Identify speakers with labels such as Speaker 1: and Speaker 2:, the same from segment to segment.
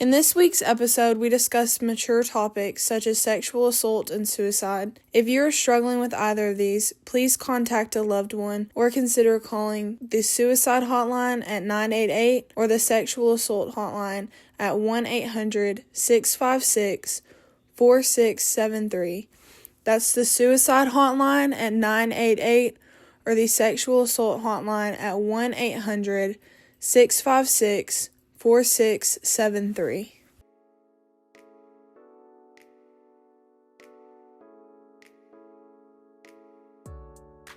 Speaker 1: In this week's episode, we discuss mature topics such as sexual assault and suicide. If you are struggling with either of these, please contact a loved one or consider calling the suicide hotline at 988 or the sexual assault hotline at 1-800-656-4673. That's the suicide hotline at 988 or the sexual assault hotline at 1-800-656-4673.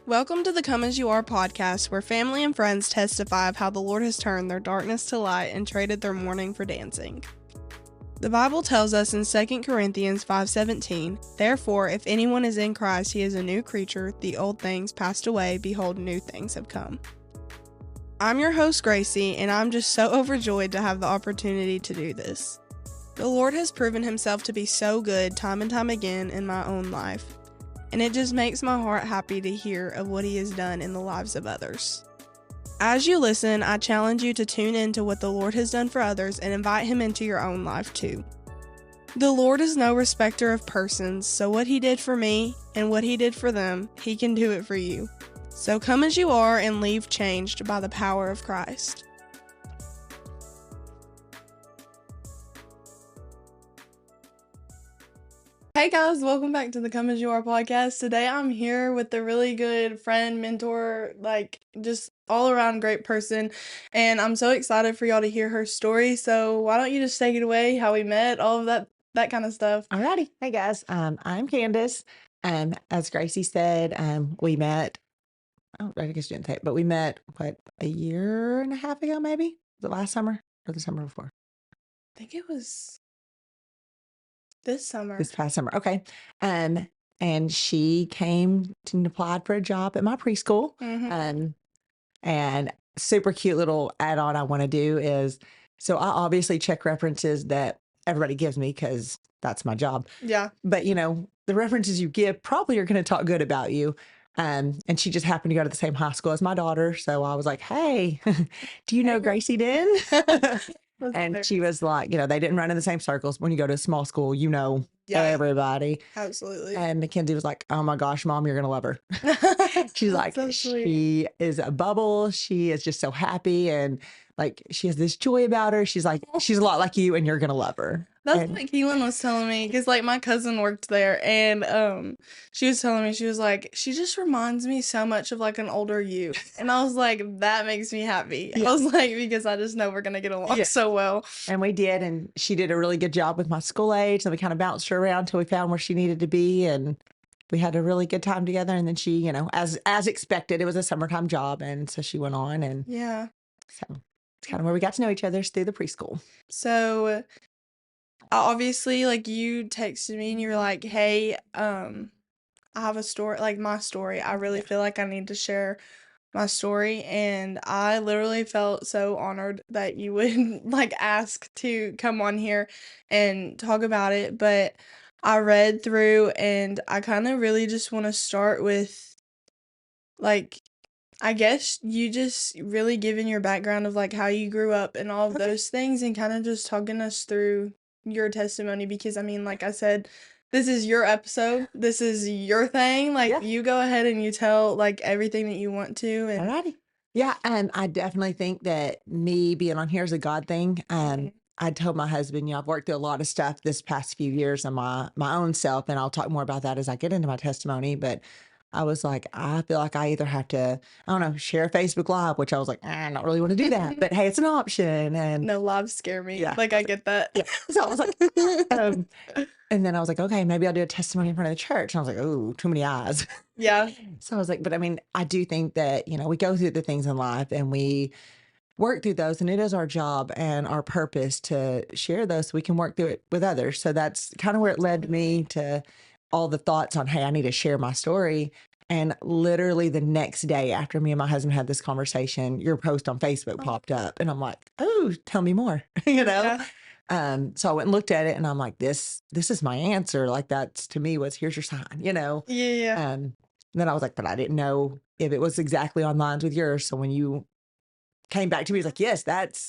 Speaker 1: Welcome to the Come As You Are podcast, where family and friends testify of how the Lord has turned their darkness to light and traded their mourning for dancing. The Bible tells us in 2 Corinthians 5:17, "Therefore, if anyone is in Christ, he is a new creature. The old things passed away. Behold, new things have come." I'm your host, Gracie, and I'm just so overjoyed to have the opportunity to do this. The Lord has proven himself to be so good time and time again in my own life, and it just makes my heart happy to hear of what he has done in the lives of others. As you listen, I challenge you to tune in to what the Lord has done for others and invite him into your own life too. The Lord is no respecter of persons, so what he did for me and what he did for them, he can do it for you. So come as you are and leave changed by the power of Christ. Hey guys, welcome back to the Come As You Are podcast. Today I'm here with a really good friend, mentor, just all around great person, and I'm so excited for y'all to hear her story. So why don't you just take it away, how we met, all of that kind of stuff.
Speaker 2: Alrighty. Hey guys, I'm Candus. As Gracie said, we met, I guess you didn't say it, but we met, a year and a half ago, maybe? Was it last summer or the summer before?
Speaker 1: I think it was this summer.
Speaker 2: This past summer. Okay. And she came and applied for a job at my preschool. And super cute little add-on I want to do is, so I obviously check references that everybody gives me because that's my job.
Speaker 1: Yeah.
Speaker 2: But, the references you give probably are going to talk good about you. And she just happened to go to the same high school as my daughter. So I was like, hey, do you know Gracie Den? And she was like, they didn't run in the same circles. When you go to a small school, everybody.
Speaker 1: Absolutely.
Speaker 2: And Mackenzie was like, oh my gosh, Mom, you're going to love her. She's like,
Speaker 1: so sweet.
Speaker 2: She is a bubble. She is just so happy. And she has this joy about her. She's like, she's a lot like you and you're going to love her.
Speaker 1: That's what Keelan was telling me, because my cousin worked there, and she was telling me, she was like, she just reminds me so much of an older you, and I was like, that makes me happy. Yeah. I was like, because I just know we're gonna get along so well. And
Speaker 2: we did, and she did a really good job with my school age, and we kind of bounced her around until we found where she needed to be, and we had a really good time together. And then she, as expected, it was a summertime job, and so she went on, and so it's kind of where we got to know each other, through the preschool.
Speaker 1: So obviously, you texted me and you were like, hey, I have a story, my story. I really feel like I need to share my story, and I literally felt so honored that you would ask to come on here and talk about it. But I read through, and I kind of really just want to start with I guess you just really giving your background of how you grew up and all of those things, and kind of just talking us through your testimony, because like I said, this is your episode, this is your thing, you go ahead and you tell everything that you want to. And
Speaker 2: alrighty. Yeah, and I definitely think that me being on here is a God thing. I told my husband, I've worked through a lot of stuff this past few years on my own self, and I'll talk more about that as I get into my testimony. But I was like, I feel like I either have to, I don't know, share a Facebook Live, which I was like, I don't really want to do that. But hey, it's an option. And
Speaker 1: no, lives scare me. Yeah. I get that.
Speaker 2: Yeah. So I was like, and then I was like, okay, maybe I'll do a testimony in front of the church. And I was like, oh, too many eyes.
Speaker 1: Yeah.
Speaker 2: So I was like, but I do think that, we go through the things in life and we work through those, and it is our job and our purpose to share those so we can work through it with others. So that's kind of where it led me to all the thoughts on, hey, I need to share my story. And literally the next day after me and my husband had this conversation, your post on Facebook popped up, and I'm like, oh, tell me more,
Speaker 1: Yeah.
Speaker 2: So I went and looked at it, and I'm like, this is my answer. That's to me was, here's your sign,
Speaker 1: Yeah.
Speaker 2: Then I was like, but I didn't know if it was exactly on lines with yours. So when you came back to me. He's like, yes,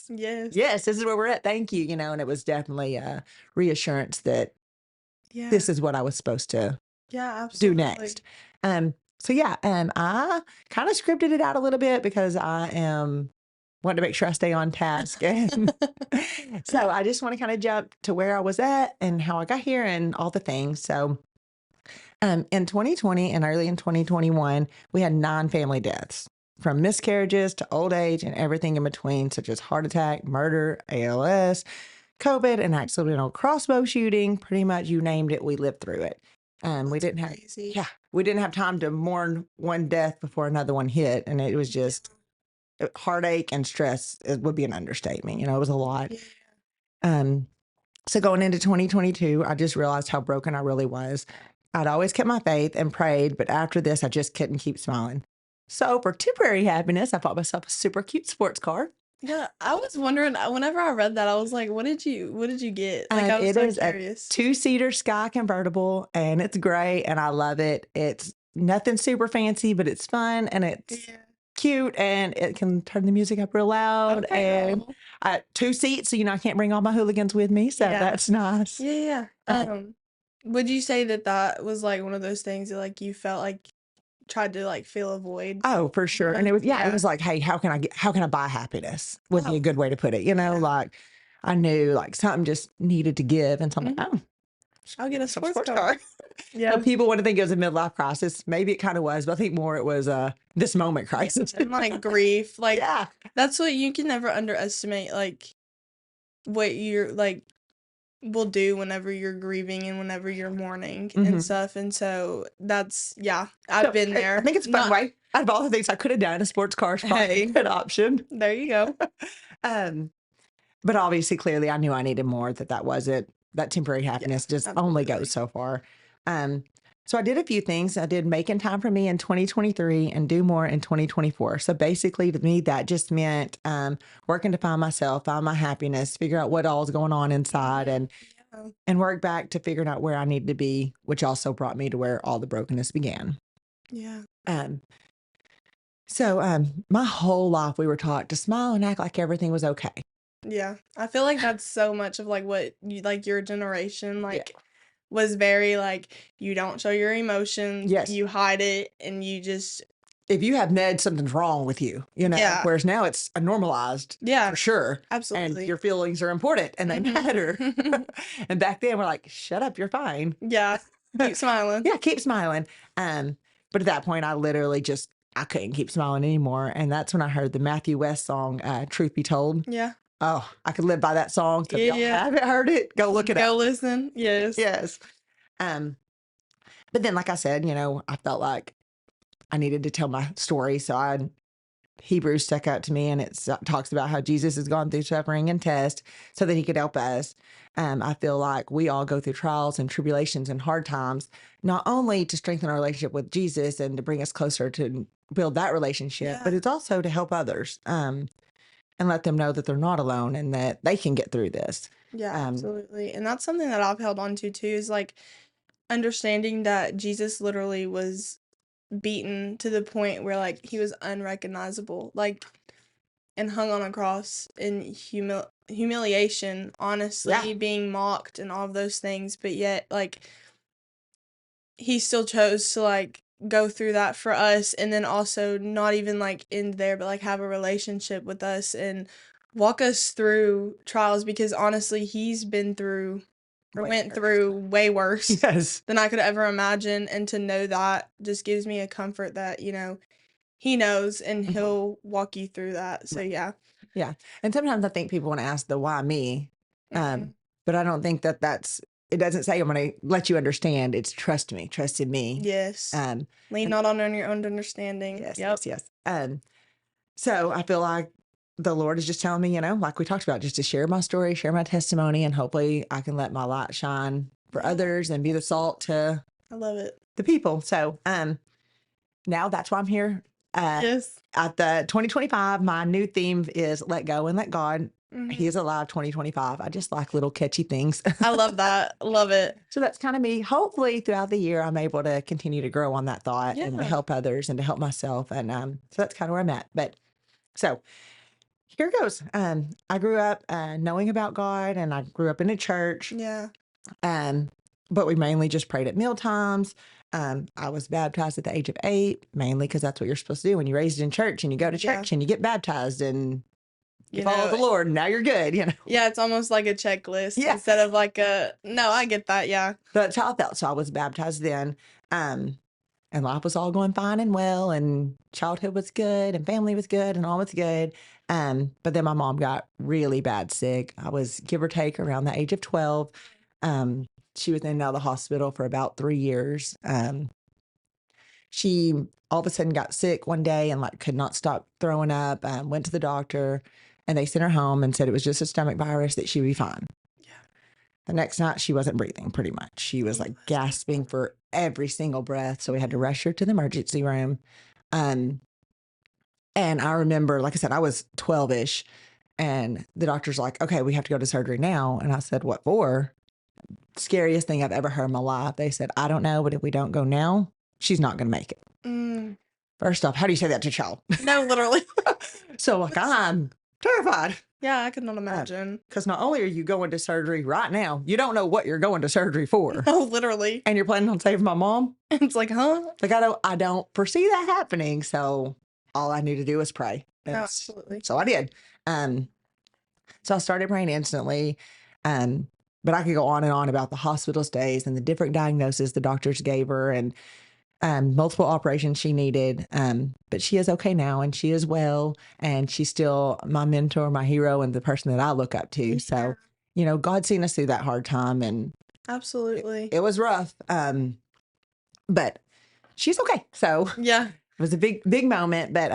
Speaker 1: Yes.
Speaker 2: this is where we're at. Thank you. And it was definitely a reassurance that
Speaker 1: Yeah.
Speaker 2: this is what I was supposed to
Speaker 1: Yeah,
Speaker 2: do
Speaker 1: absolutely.
Speaker 2: next. So yeah, I kind of scripted it out a little bit because I am wanting to make sure I stay on task. And so I just want to kind of jump to where I was at and how I got here and all the things. So in 2020 and early in 2021, we had 9 family deaths from miscarriages to old age and everything in between, such as heart attack, murder, ALS, COVID, and accidental crossbow shooting. Pretty much you named it, we lived through it. We didn't have,
Speaker 1: Crazy.
Speaker 2: yeah, we didn't have time to mourn one death before another one hit. And it was just heartache and stress. It would be an understatement. It was a lot.
Speaker 1: Yeah.
Speaker 2: So going into 2022, I just realized how broken I really was. I'd always kept my faith and prayed, but after this, I just couldn't keep smiling. So for temporary happiness, I bought myself a super cute sports car.
Speaker 1: Yeah, I was wondering, whenever I read that, I was like, what did you get? Like, I was
Speaker 2: It
Speaker 1: so
Speaker 2: is
Speaker 1: curious.
Speaker 2: a 2-seater Sky convertible, and it's gray, and I love it. It's nothing super fancy, but it's fun, and it's
Speaker 1: Yeah.
Speaker 2: cute, and it can turn the music up real loud.
Speaker 1: Okay.
Speaker 2: And 2 seats, so I can't bring all my hooligans with me, so
Speaker 1: Yeah.
Speaker 2: that's nice.
Speaker 1: Yeah. Would you say that was like one of those things that like you felt like tried to like fill a void?
Speaker 2: Oh, for sure. And it was,
Speaker 1: Yeah.
Speaker 2: it was like, hey, how can I buy happiness would be
Speaker 1: Oh.
Speaker 2: a good way to put it.
Speaker 1: Yeah.
Speaker 2: Like I knew like something just needed to give. And so I'm like, oh,
Speaker 1: I'll get a
Speaker 2: some
Speaker 1: sports car.
Speaker 2: Yeah.
Speaker 1: Yeah.
Speaker 2: People want to think it was a midlife crisis. Maybe it kind of was, but I think more it was this moment crisis.
Speaker 1: And like grief. Like
Speaker 2: Yeah.
Speaker 1: that's what you can never underestimate, like what you're like will do whenever you're grieving and whenever you're mourning and stuff. And so that's I've been there.
Speaker 2: I think it's a fun way. Out of all the things I could have done, a sports car is probably a good option.
Speaker 1: There you go.
Speaker 2: But obviously, clearly, I knew I needed more. That wasn't that temporary happiness just only goes so far. So I did a few things. I did making time for me in 2023 and do more in 2024. So basically, to me, that just meant working to find myself, find my happiness, figure out what all's going on inside, and work back to figuring out where I needed to be, which also brought me to where all the brokenness began.
Speaker 1: Yeah.
Speaker 2: So my whole life we were taught to smile and act like everything was okay.
Speaker 1: Yeah. I feel like that's so much of like what you like your generation was very like you don't show your emotions, you hide it, and you just
Speaker 2: if you have meds, something's wrong with you,
Speaker 1: Yeah.
Speaker 2: Whereas now it's normalized,
Speaker 1: Yeah.
Speaker 2: for sure.
Speaker 1: Absolutely.
Speaker 2: And your feelings are important and they matter. And back then we're like, shut up, you're fine.
Speaker 1: Yeah. Keep smiling.
Speaker 2: Yeah, keep smiling. But at that point, I literally I couldn't keep smiling anymore. And that's when I heard the Matthew West song, Truth Be Told.
Speaker 1: Yeah.
Speaker 2: Oh, I could live by that song. So if y'all haven't heard it, go look it up.
Speaker 1: Go listen. Yes.
Speaker 2: Yes. But then, like I said, I felt like I needed to tell my story. So Hebrews stuck out to me, and it talks about how Jesus has gone through suffering and test so that he could help us. I feel like we all go through trials and tribulations and hard times, not only to strengthen our relationship with Jesus and to bring us closer to build that relationship, but it's also to help others and let them know that they're not alone and that they can get through this.
Speaker 1: Yeah, absolutely. And that's something that I've held on to too, is like understanding that Jesus literally was beaten to the point where like he was unrecognizable, like, and hung on a cross in humiliation, honestly, being mocked and all of those things, but yet like he still chose to like go through that for us, and then also not even like end there, but like have a relationship with us and walk us through trials, because honestly he's been through or went through way worse than I could ever imagine. And to know that just gives me a comfort that he knows and he'll walk you through that. So yeah.
Speaker 2: And sometimes I think people want to ask the why me, but I don't think that's it. Doesn't say I'm going to let you understand. It's trust me, trust in me.
Speaker 1: Yes. Lean not on your own understanding.
Speaker 2: Yes. So I feel like the Lord is just telling me, like we talked about, just to share my story, share my testimony, and hopefully I can let my light shine for others and be the salt to
Speaker 1: I love it.
Speaker 2: the people. So now that's why I'm here.
Speaker 1: Yes.
Speaker 2: At the 2025, my new theme is let go and let God. He is alive 2025. I just like little catchy things.
Speaker 1: I love that. Love it.
Speaker 2: So that's kind of me. Hopefully throughout the year, I'm able to continue to grow on that thought and to help others and to help myself. And so that's kind of where I'm at. But so here goes. I grew up knowing about God, and I grew up in a church.
Speaker 1: Yeah.
Speaker 2: But we mainly just prayed at meal times. I was baptized at the age of 8, mainly because that's what you're supposed to do when you're raised in church and you go to
Speaker 1: Yeah.
Speaker 2: church and you get baptized and you
Speaker 1: You
Speaker 2: follow
Speaker 1: know,
Speaker 2: the Lord, and now you're good,
Speaker 1: yeah, it's almost like a checklist
Speaker 2: Yeah.
Speaker 1: instead of like a, no, I get that. Yeah.
Speaker 2: That's how I felt. So I was baptized then. And life was all going fine and well, and childhood was good, and family was good, and all was good. But then my mom got really bad sick. I was, give or take, around the age of 12. She was in and out of the hospital for about 3 years. She all of a sudden got sick one day and like could not stop throwing up. Went to the doctor, and they sent her home and said it was just a stomach virus, that she would be fine.
Speaker 1: Yeah.
Speaker 2: The next night, she wasn't breathing pretty much. She was like gasping for every single breath. So we had to rush her to the emergency room. And I remember, like I said, I was 12-ish, and the doctor's like, okay, we have to go to surgery now. And I said, what for? Scariest thing I've ever heard in my life. They said, I don't know, but if we don't go now, she's not going to make it. First off, how do you say that to a child?
Speaker 1: No, literally.
Speaker 2: So like, I'm terrified.
Speaker 1: Yeah, I could not imagine.
Speaker 2: Because not only are you going to surgery right now, you don't know what you're going to surgery for.
Speaker 1: No, literally.
Speaker 2: And you're planning on saving my mom?
Speaker 1: It's like, huh?
Speaker 2: Like, I don't foresee that happening. So all I knew to do was pray.
Speaker 1: No, absolutely.
Speaker 2: So I did. So I started praying instantly. But I could go on and on about the hospital stays and the different diagnoses the doctors gave her, and multiple operations she needed. But she is okay now, and she is well, and she's still my mentor, my hero, and the person that I look up to. Yeah. So, you know, God's seen us through that hard time, and
Speaker 1: absolutely,
Speaker 2: it was rough. But she's okay. So
Speaker 1: yeah,
Speaker 2: it was a big moment. But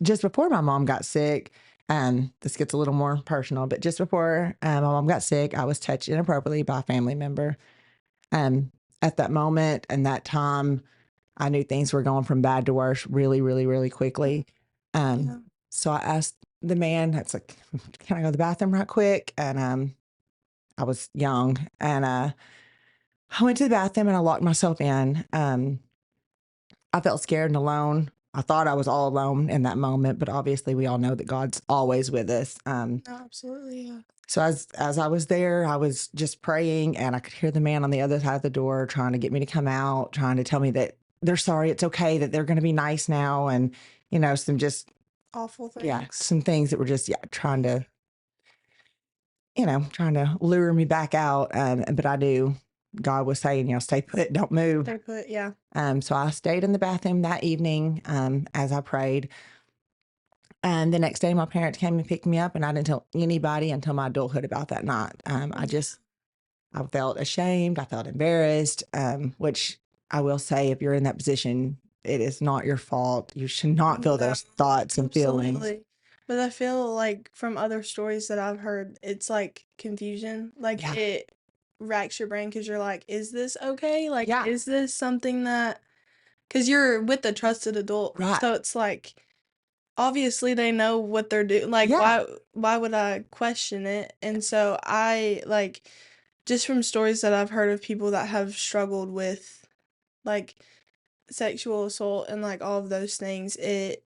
Speaker 2: just before my mom got sick, this gets a little more personal, but just before my mom got sick, I was touched inappropriately by a family member. At that moment and that time, I knew things were going from bad to worse really, really, really quickly.
Speaker 1: yeah.
Speaker 2: So I asked the man, that's like, can I go to the bathroom right quick? And I was young, and I went to the bathroom and I locked myself in. I felt scared and alone. I thought I was all alone in that moment, but obviously we all know that God's always with us.
Speaker 1: Absolutely, yeah.
Speaker 2: So as I was there, I was just praying, and I could hear the man on the other side of the door trying to get me to come out, trying to tell me that they're sorry, it's okay, that they're going to be nice now. And, you know, some just
Speaker 1: awful things.
Speaker 2: Yeah, some things that were just, trying to lure me back out. But I knew God was saying, stay put, don't move.
Speaker 1: Stay put, yeah.
Speaker 2: So I stayed in the bathroom that evening as I prayed. And the next day, my parents came and picked me up, and I didn't tell anybody until my adulthood about that night. I felt ashamed. I felt embarrassed, which I will say, if you're in that position, it is not your fault. You should not feel those thoughts and feelings.
Speaker 1: But I feel like from other stories that I've heard, it's like confusion. Like it racks your brain because you're like, is this okay? Like, is this something that, because you're with a trusted adult.
Speaker 2: Right.
Speaker 1: So it's like, obviously they know what they're doing. Like, why would I question it? And so I, like, just from stories that I've heard of people that have struggled with, like, sexual assault and, like, all of those things, it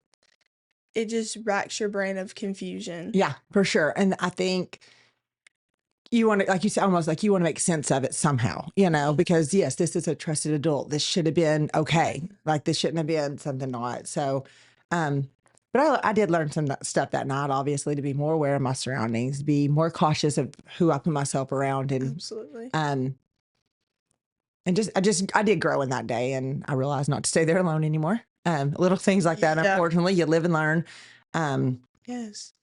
Speaker 1: just racks your brain of confusion.
Speaker 2: Yeah, for sure. And I think you want to, like you said, almost like you want to make sense of it somehow, because yes, this is a trusted adult. This should have been okay. Like, this shouldn't have been something not. So, but I did learn some stuff that night, obviously, to be more aware of my surroundings, be more cautious of who I put myself around. And
Speaker 1: absolutely.
Speaker 2: And I did grow in that day, and I realized not to stay there alone anymore. Little things like that. Unfortunately, you live and learn.
Speaker 1: Yes.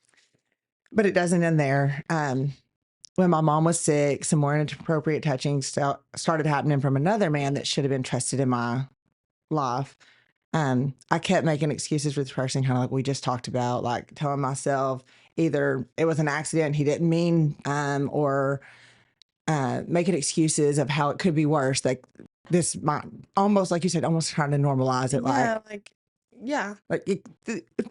Speaker 2: But it doesn't end there. When my mom was sick, some more inappropriate touching started happening from another man that should have been trusted in my life. I kept making excuses for this person, kind of like we just talked about, like telling myself either it was an accident, he didn't mean, or making excuses of how it could be worse. Like, this might almost, like you said, almost trying to normalize it.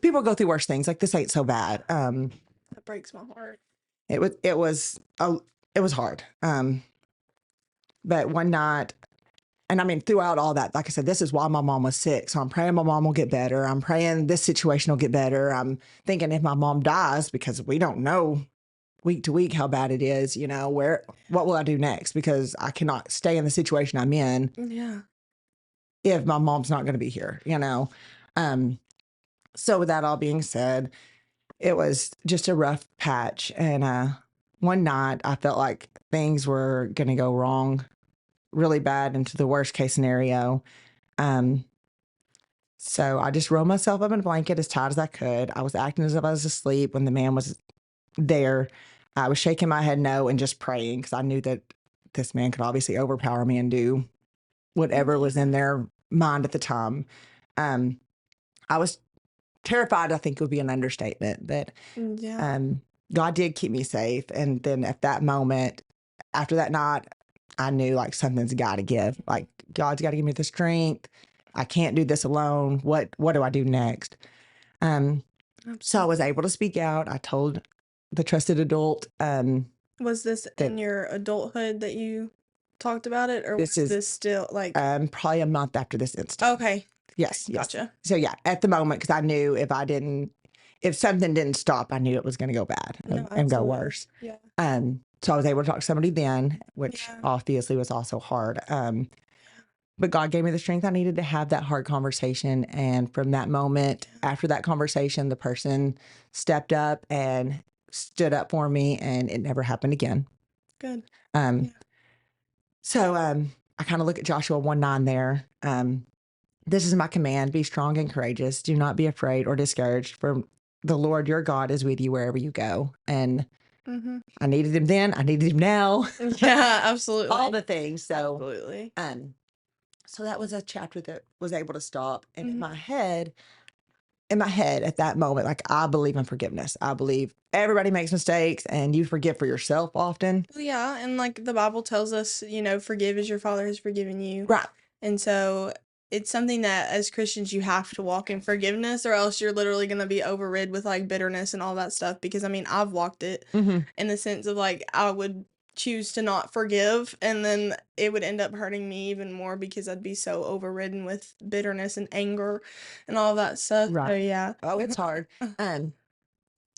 Speaker 2: People go through worse things. Like, this ain't so bad.
Speaker 1: That breaks my heart.
Speaker 2: It was hard. But one night And I mean, throughout all that, like I said, this is why my mom was sick. So I'm praying my mom will get better. I'm praying this situation will get better. I'm thinking if my mom dies, because we don't know week to week how bad it is, what will I do next? Because I cannot stay in the situation I'm in.
Speaker 1: Yeah.
Speaker 2: If my mom's not going to be here, So with that all being said, it was just a rough patch. And one night I felt like things were going to go wrong really bad into the worst case scenario. So I just rolled myself up in a blanket as tight as I could. I was acting as if I was asleep when the man was there. I was shaking my head no and just praying because I knew that this man could obviously overpower me and do whatever was in their mind at the time. I was terrified, I think would be an understatement, that God did keep me safe. And then at that moment, after that night, I knew like something's got to give. Like God's got to give me the strength. I can't do this alone. What do I do next? So I was able to speak out. I told the trusted adult.
Speaker 1: Was this in your adulthood that you talked about it, or was this still like
Speaker 2: probably a month after this incident?
Speaker 1: Okay.
Speaker 2: Yes.
Speaker 1: Gotcha.
Speaker 2: So yeah, at the moment, because I knew if something didn't stop, I knew it was going to go bad and go worse.
Speaker 1: Yeah.
Speaker 2: So I was able to talk to somebody then, which obviously was also hard. But God gave me the strength I needed to have that hard conversation. And from that moment, after that conversation, the person stepped up and stood up for me, and it never happened again.
Speaker 1: Good.
Speaker 2: So I kind of look at Joshua 1:9 there. This is my command: be strong and courageous. Do not be afraid or discouraged, for the Lord your God is with you wherever you go. And I needed him then. I needed him now.
Speaker 1: Yeah, absolutely.
Speaker 2: All the things. So,
Speaker 1: absolutely.
Speaker 2: So that was a chapter that was able to stop. And in my head at that moment, like I believe in forgiveness. I believe everybody makes mistakes and you forgive for yourself often.
Speaker 1: Yeah. And like the Bible tells us, forgive as your Father has forgiven you.
Speaker 2: Right.
Speaker 1: And so it's something that as Christians you have to walk in forgiveness, or else you're literally going to be overrid with like bitterness and all that stuff. Because I mean, I've walked it in the sense of like I would choose to not forgive, and then it would end up hurting me even more because I'd be so overridden with bitterness and anger and all that stuff.
Speaker 2: Right.
Speaker 1: So yeah.
Speaker 2: Oh, it's hard.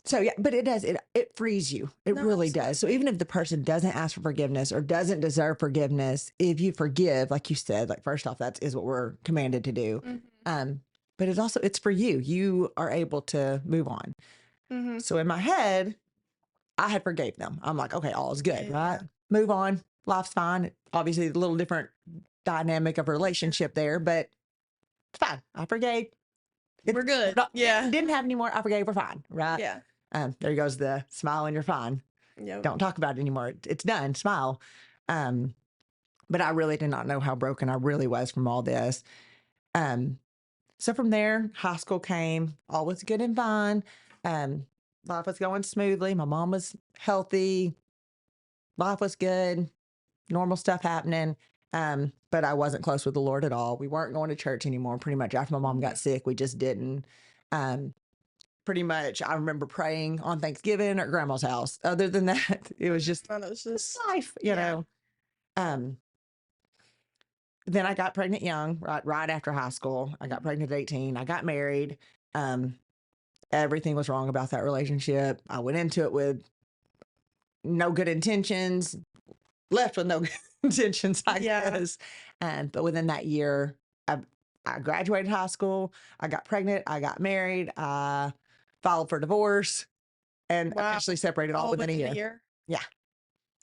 Speaker 2: So yeah, but it does, it frees you. It really does. So even if the person doesn't ask for forgiveness or doesn't deserve forgiveness, if you forgive, like you said, like first off, that is what we're commanded to do. But it's for you. You are able to move on. So in my head, I had forgave them. I'm like, okay, all is good, right? Move on. Life's fine. Obviously, a little different dynamic of a relationship there, but it's fine. I forgave.
Speaker 1: We're good.
Speaker 2: Didn't have any more. I forgave. We're fine, right?
Speaker 1: Yeah.
Speaker 2: There goes the smile and you're fine.
Speaker 1: Yep.
Speaker 2: Don't talk about it anymore. It's done. Smile. But I really did not know how broken I really was from all this. So from there, high school came. All was good and fine. Life was going smoothly. My mom was healthy. Life was good. Normal stuff happening. But I wasn't close with the Lord at all. We weren't going to church anymore. Pretty much after my mom got sick, we just didn't. Pretty much, I remember praying on Thanksgiving at grandma's house. Other than that, it was just life, know. Then I got pregnant young, right after high school. I got pregnant at 18. I got married. Everything was wrong about that relationship. I went into it with no good intentions, left with no good intentions, I guess. But within that year, I graduated high school. I got pregnant. I got married. I filed for divorce and officially separated all within a year. Yeah.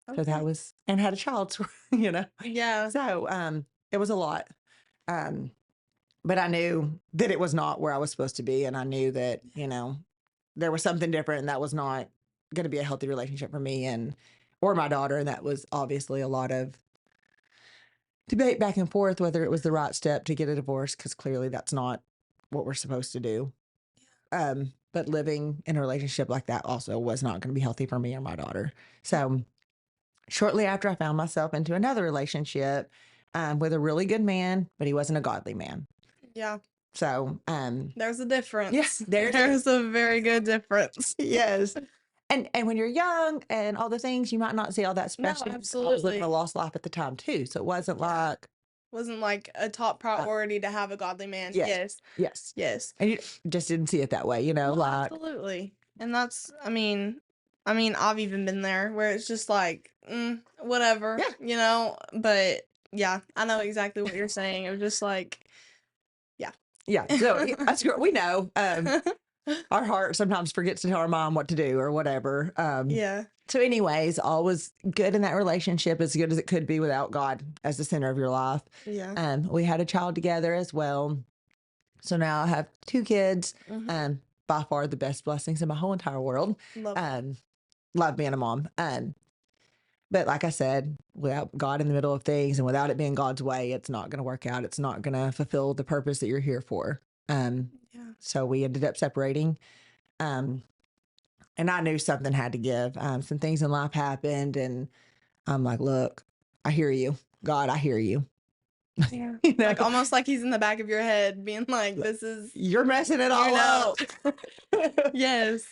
Speaker 2: Okay. So that was, and had a child,
Speaker 1: Yeah.
Speaker 2: So it was a lot. But I knew that it was not where I was supposed to be. And I knew that, there was something different, and that was not going to be a healthy relationship for me or my daughter. And that was obviously a lot of debate back and forth whether it was the right step to get a divorce, because clearly that's not what we're supposed to do. But living in a relationship like that also was not going to be healthy for me or my daughter. So shortly after, I found myself into another relationship with a really good man, but he wasn't a godly man.
Speaker 1: Yeah.
Speaker 2: So
Speaker 1: there's a difference.
Speaker 2: Yes,
Speaker 1: there's a very good difference.
Speaker 2: Yes. And when you're young and all the things, you might not see all that special.
Speaker 1: No, absolutely.
Speaker 2: I was living a lost life at the time too. So it wasn't like
Speaker 1: wasn't like a top priority to have a godly man.
Speaker 2: Yes. And you just didn't see it that way,
Speaker 1: Well, absolutely. And that's, I mean, I've even been there where it's just like, whatever, but yeah, I know exactly what you're saying. It was just like,
Speaker 2: yeah. So we know, our heart sometimes forgets to tell our mom what to do or whatever. So anyways, all was good in that relationship, as good as it could be without God as the center of your life.
Speaker 1: Yeah.
Speaker 2: We had a child together as well. So now I have 2 kids, by far the best blessings in my whole entire world. Love being a mom. But like I said, without God in the middle of things and without it being God's way, it's not going to work out. It's not going to fulfill the purpose that you're here for. So we ended up separating. And I knew something had to give. Some things in life happened, and I'm like, look, I hear you. God, I hear you.
Speaker 1: Yeah. Like almost like he's in the back of your head being like,
Speaker 2: you're messing it all up.
Speaker 1: Yes.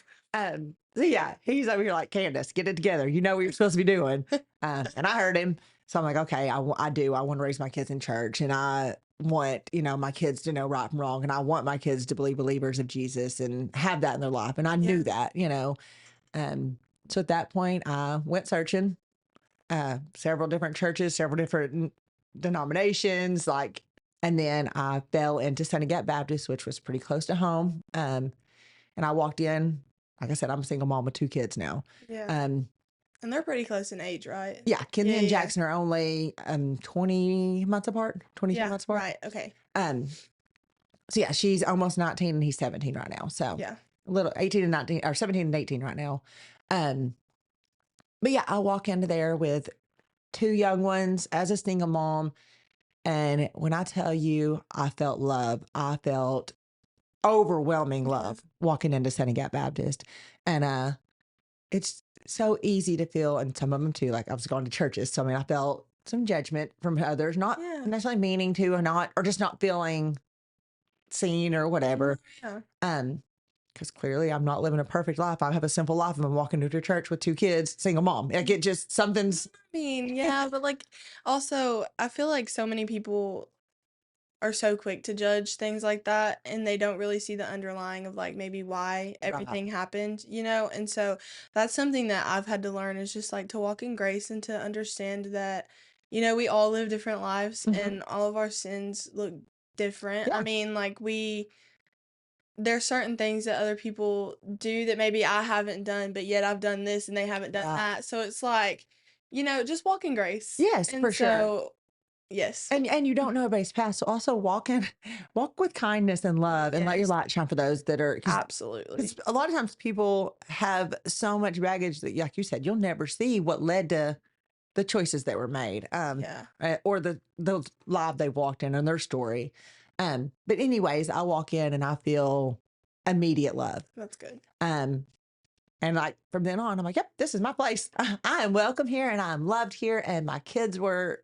Speaker 2: So yeah, he's over here like, Candus, get it together. You know what you're supposed to be doing. And I heard him. So I'm like, okay, I want to raise my kids in church, and I want, my kids to know right from wrong. And I want my kids to be believers of Jesus and have that in their life. And I knew that, so at that point I went searching, several different churches, several different denominations, and then I fell into Sunny Gap Baptist, which was pretty close to home. And I walked in. Like I said, I'm a single mom with 2 kids now.
Speaker 1: Yeah. And they're pretty close in age, right?
Speaker 2: Yeah. Kinley and Jackson are only 20 months apart, 22 months apart.
Speaker 1: Right. Okay.
Speaker 2: So yeah, she's almost 19 and he's 17 right now. So
Speaker 1: yeah,
Speaker 2: a little 18 and 19, or 17 and 18 right now. But yeah, I walk into there with 2 young ones as a single mom. And when I tell you, I felt love, I felt overwhelming love walking into Sunny Gap Baptist. And it's so easy to feel, and some of them too, like I was going to churches. So I mean, I felt some judgment from others, not necessarily meaning to, or just not feeling seen or whatever. Because clearly I'm not living a perfect life. I have a simple life, and I'm walking into a church with 2 kids, single mom. Like it just, something's.
Speaker 1: I mean, yeah, but like also I feel like so many people are so quick to judge things like that, and they don't really see the underlying of like maybe why everything happened, and so that's something that I've had to learn, is just like to walk in grace and to understand that we all live different lives, and all of our sins look different. I mean, like there's certain things that other people do that maybe I haven't done, but yet I've done this and they haven't done that, so it's like just walk in grace.
Speaker 2: Yes, and for sure.
Speaker 1: Yes.
Speaker 2: And you don't know everybody's past. So also walk with kindness and love, and let your light shine for those that are.
Speaker 1: Absolutely.
Speaker 2: A lot of times people have so much baggage that, like you said, you'll never see what led to the choices that were made. Or the life they walked in and their story. But anyways, I walk in and I feel immediate love.
Speaker 1: That's good.
Speaker 2: And like from then on, I'm like, yep, this is my place. I am welcome here, and I'm loved here. And my kids were,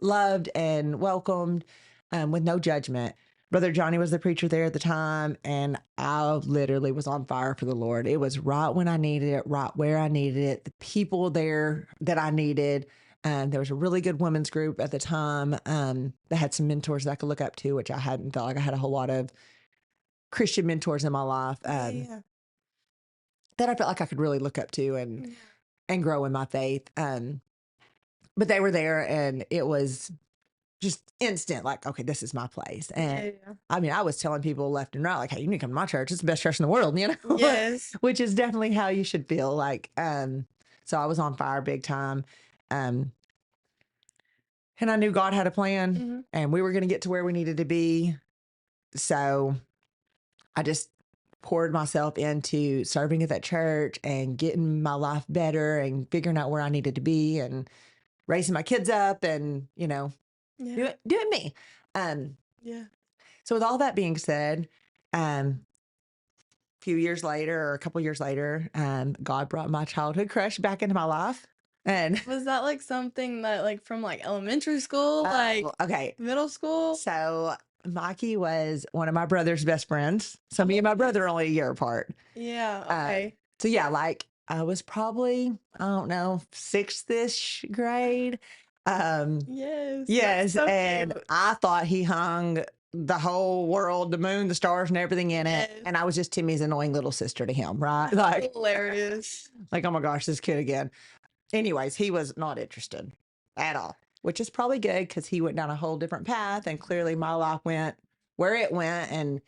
Speaker 2: loved and welcomed, with no judgment. Brother Johnny was the preacher there at the time, and I literally was on fire for the Lord. It was right when I needed it, right where I needed it, the people there that I needed. There was a really good women's group at the time, that had some mentors that I could look up to, which I hadn't felt like I had a whole lot of Christian mentors in my life, that I felt like I could really look up to and grow in my faith. But they were there, and it was just instant, like, okay, this is my place. And I mean, I was telling people left and right, like, hey, you need to come to my church. It's the best church in the world,
Speaker 1: Yes.
Speaker 2: Which is definitely how you should feel. Like, so I was on fire big time. And I knew God had a plan, and we were going to get to where we needed to be. So I just poured myself into serving at that church and getting my life better and figuring out where I needed to be and raising my kids up and, doing me. So with all that being said, a few years later, or a couple years later, God brought my childhood crush back into my life. And
Speaker 1: was that like something that like from like elementary school, middle school?
Speaker 2: So Mikey was one of my brother's best friends. So me and my brother are only a year apart.
Speaker 1: Yeah. Okay.
Speaker 2: So yeah, like I was probably, I don't know, 6th-ish grade.
Speaker 1: Yes.
Speaker 2: Yes,
Speaker 1: So
Speaker 2: and
Speaker 1: cute.
Speaker 2: I thought he hung the whole world, the moon, the stars, and everything in it.
Speaker 1: Yes.
Speaker 2: And I was just Timmy's annoying little sister to him, right? Like,
Speaker 1: Hilarious.
Speaker 2: oh my gosh, this kid again. Anyways, he was not interested at all, which is probably good because he went down a whole different path. And clearly my life went where it went. And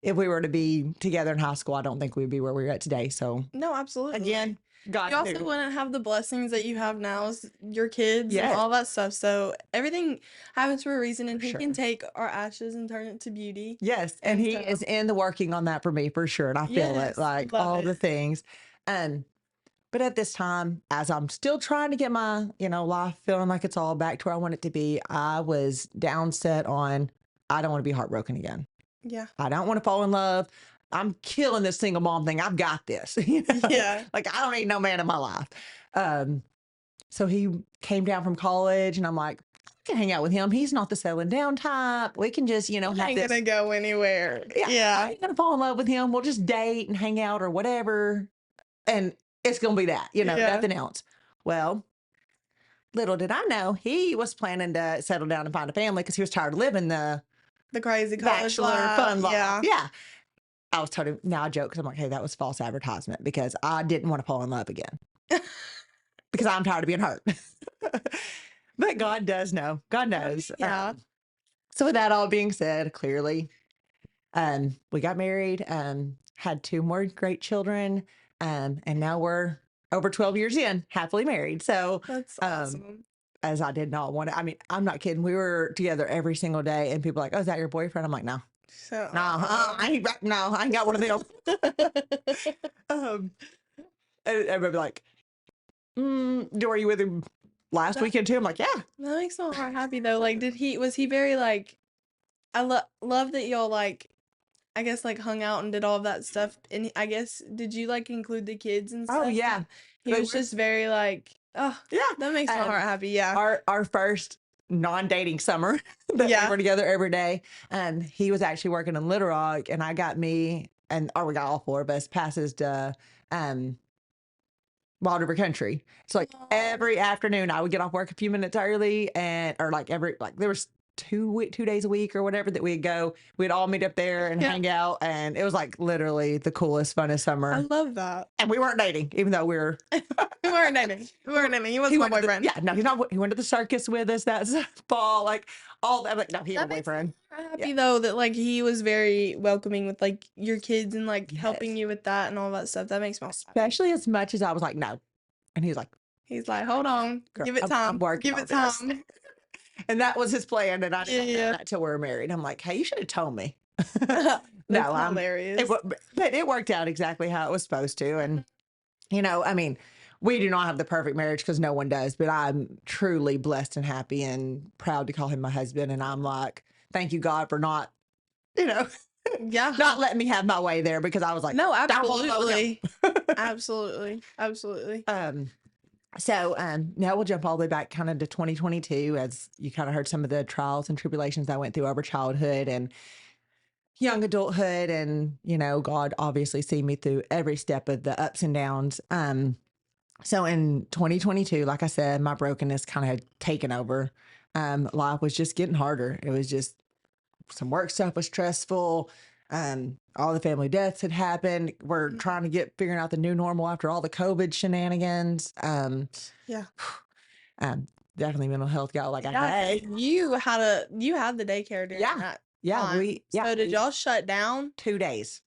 Speaker 2: if we were to be together in high school, I don't think we'd be where we're at today. So,
Speaker 1: No, absolutely.
Speaker 2: again, God
Speaker 1: You also
Speaker 2: knew.
Speaker 1: wouldn't have the blessings that you have now as your kids and
Speaker 2: Yes.
Speaker 1: all that stuff. So everything happens for a reason, and
Speaker 2: For
Speaker 1: he
Speaker 2: sure.
Speaker 1: can take our ashes and turn it to beauty.
Speaker 2: Yes, and
Speaker 1: And
Speaker 2: he
Speaker 1: so-
Speaker 2: is in the working on that for me for sure, and I feel
Speaker 1: Yes,
Speaker 2: it, like
Speaker 1: love
Speaker 2: all
Speaker 1: it.
Speaker 2: the things. But at this time, as I'm still trying to get my, life feeling like it's all back to where I want it to be, I was down set on I don't want to be heartbroken again.
Speaker 1: Yeah.
Speaker 2: I don't want to fall in love. I'm killing this single mom thing. I've got this.
Speaker 1: Yeah.
Speaker 2: Like I don't need no man in my life. So he came down from college, and I'm like, I can hang out with him. He's not the settling down type. We can just, have
Speaker 1: Ain't
Speaker 2: this.
Speaker 1: gonna go anywhere.
Speaker 2: I
Speaker 1: Yeah.
Speaker 2: ain't gonna fall in love with him. We'll just date and hang out or whatever. And it's gonna be that,
Speaker 1: Yeah.
Speaker 2: nothing else. Well, little did I know he was planning to settle down and find a family because he was tired of living the
Speaker 1: crazy college
Speaker 2: bachelor
Speaker 1: life.
Speaker 2: fun life.
Speaker 1: Yeah.
Speaker 2: Yeah. I was told him, now I joke because I'm like, hey, that was false advertisement because I didn't want to fall in love again because I'm tired of being hurt. But God does know. God knows.
Speaker 1: Yeah.
Speaker 2: So with that all being said, clearly, we got married, had 2 more great children, and now we're over 12 years in, happily married. So
Speaker 1: That's awesome.
Speaker 2: as I did not want to, I mean, I'm not kidding. We were together every single day, and people are like, oh, is that your boyfriend? I'm like, no,
Speaker 1: So
Speaker 2: I ain't got one of them. And everybody like, were you with him last weekend too? I'm like, yeah.
Speaker 1: That makes my heart happy though. Like, was he very like, I love that y'all like, I guess like hung out and did all of that stuff. And I guess, did you like include the kids and stuff?
Speaker 2: Oh yeah.
Speaker 1: He was just very like, oh
Speaker 2: Yeah.
Speaker 1: that makes my heart happy. Yeah.
Speaker 2: Our first non-dating summer that we were together every day. And he was actually working in Little Rock, and I got we got all 4 of us passes to Wild River Country. So like every afternoon I would get off work a few minutes early, or like there was 2 days a week or whatever that we'd go. We'd all meet up there and hang out, and it was like literally the coolest, funnest summer.
Speaker 1: I love that.
Speaker 2: And we weren't dating, even though we were.
Speaker 1: We weren't dating. He wasn't my boyfriend.
Speaker 2: No, he's not. He went to the circus with us that fall, like all that. Like, no, he had a boyfriend.
Speaker 1: I'm happy though that like he was very welcoming with like your kids and like helping you with that and all that stuff. That makes me happy.
Speaker 2: Especially as much as I was like, no. And he was like,
Speaker 1: hold on, give it time.
Speaker 2: I'm working
Speaker 1: Give it
Speaker 2: on this.
Speaker 1: time.
Speaker 2: And that was his plan. And I didn't know
Speaker 1: Yeah.
Speaker 2: that till we were married. I'm like, hey, you should have told me.
Speaker 1: That's hilarious.
Speaker 2: But it worked out exactly how it was supposed to. And, I mean, we do not have the perfect marriage because no one does, but I'm truly blessed and happy and proud to call him my husband. And I'm like, thank you, God, for not, not letting me have my way there, because I was like,
Speaker 1: no, absolutely. Absolutely.
Speaker 2: So now we'll jump all the way back kind of to 2022, as you kind of heard some of the trials and tribulations I went through over childhood and young adulthood. And, God obviously seen me through every step of the ups and downs. So in 2022, like I said, my brokenness kind of had taken over. Life was just getting harder. It was just some work stuff was stressful. All the family deaths had happened. We're trying to figuring out the new normal after all the COVID shenanigans. Definitely mental health got like, hey,
Speaker 1: you had the daycare during that.
Speaker 2: Yeah.
Speaker 1: So did y'all shut down?
Speaker 2: 2 days.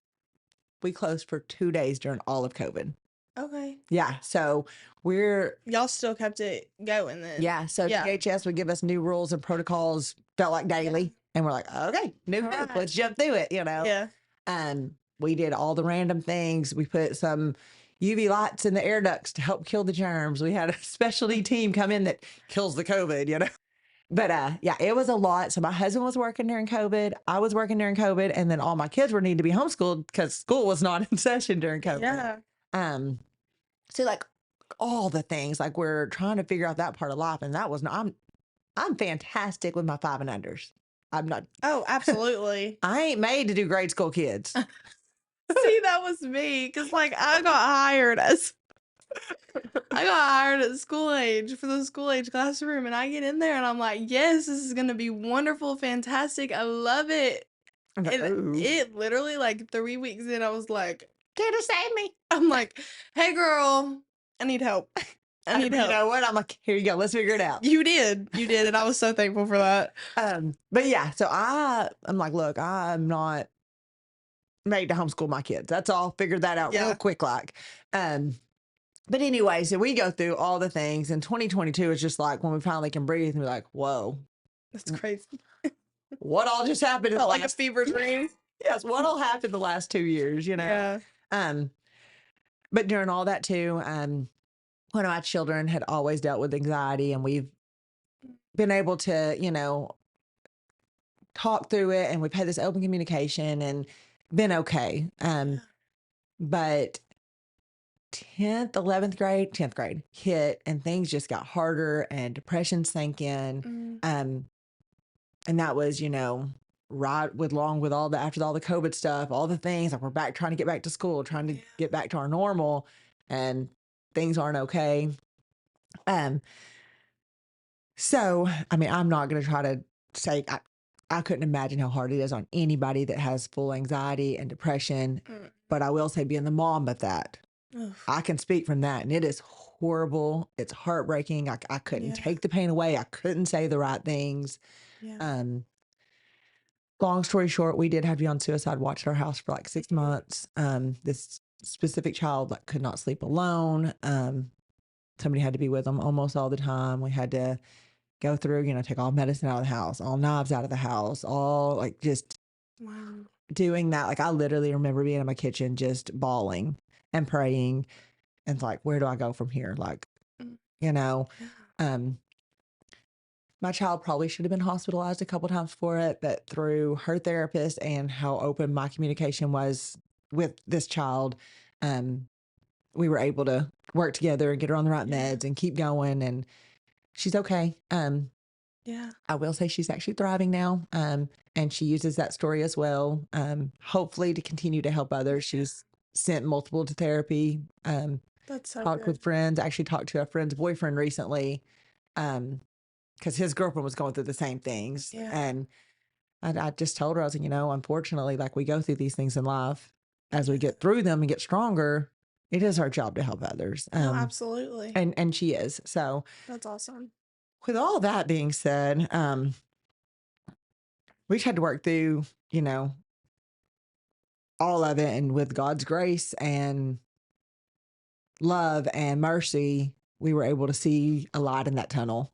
Speaker 2: We closed for 2 days during all of COVID.
Speaker 1: Okay.
Speaker 2: Yeah. So
Speaker 1: y'all still kept it going then.
Speaker 2: Yeah. So DHS would give us new rules and protocols, felt like daily. Yeah. And we're like, okay, let's jump through it,
Speaker 1: Yeah.
Speaker 2: And we did all the random things. We put some UV lights in the air ducts to help kill the germs. We had a specialty team come in that kills the COVID, But it was a lot. So my husband was working during COVID. I was working during COVID. And then all my kids were needing to be homeschooled because school was not in session during COVID.
Speaker 1: Yeah.
Speaker 2: So like all the things, like we're trying to figure out that part of life. And that was not, I'm fantastic with my 5 and unders. I'm not.
Speaker 1: Oh, absolutely.
Speaker 2: I ain't made to do grade school kids.
Speaker 1: See, that was me. Cause like I got hired as I got hired at school age for the school age classroom, and I get in there and I'm like, yes, this is gonna be wonderful, fantastic. I love it.
Speaker 2: I'm like,
Speaker 1: And
Speaker 2: oh,
Speaker 1: it literally like 3 weeks in, I was like,
Speaker 2: Candus, save me.
Speaker 1: I'm like, hey girl, I need help. I need
Speaker 2: You
Speaker 1: help.
Speaker 2: know what? I'm like, here you go. Let's figure it out.
Speaker 1: You did, and I was so thankful for that.
Speaker 2: But yeah, so I'm like, look, I'm not made to homeschool my kids. That's all. Figured that out real quick, like. But anyway, so we go through all the things, and 2022 is just like when we finally can breathe and be like, whoa,
Speaker 1: That's crazy.
Speaker 2: what all just happened?
Speaker 1: Felt like a fever dream.
Speaker 2: Yes, what all happened the last 2 years, you know?
Speaker 1: Yeah.
Speaker 2: But during all that too, one of my children had always dealt with anxiety, and we've been able to, you know, talk through it, and we've had this open communication and been okay. But 10th grade hit, and things just got harder, and depression sank in. And that was, you know, right with all the, after all the COVID stuff, all the things like we're back trying to get back to school, trying to get back to our normal, and things aren't okay. So, I mean, I'm not going to try to say, I couldn't imagine how hard it is on anybody that has full anxiety and depression, but I will say being the mom of that, I can speak from that, and it is horrible. It's heartbreaking. I couldn't take the pain away. I couldn't say the right things. Long story short, we did have to be on suicide watch at our house for like 6 months. This specific child like could not sleep alone. Somebody had to be with them almost all the time. We had to go through, you know, take all medicine out of the house, all knives out of the house, all like just doing that. Like I literally remember being in my kitchen just bawling and praying, and like, where do I go from here? Like, you know, my child probably should have been hospitalized a couple times for it, but through her therapist and how open my communication was with this child, we were able to work together and get her on the right meds and keep going. And she's okay. I will say she's actually thriving now. And she uses that story as well, hopefully to continue to help others. She's sent multiple to therapy,
Speaker 1: That's so
Speaker 2: talked
Speaker 1: good.
Speaker 2: with friends, actually talked to a friend's boyfriend recently, because his girlfriend was going through the same things. And I just told her, I was like, you know, unfortunately, like we go through these things in life, as we get through them and get stronger, it is our job to help others.
Speaker 1: No, absolutely.
Speaker 2: And she is. So
Speaker 1: that's awesome.
Speaker 2: With all that being said, we just had to work through, you know, all of it. And with God's grace and love and mercy, we were able to see a light in that tunnel.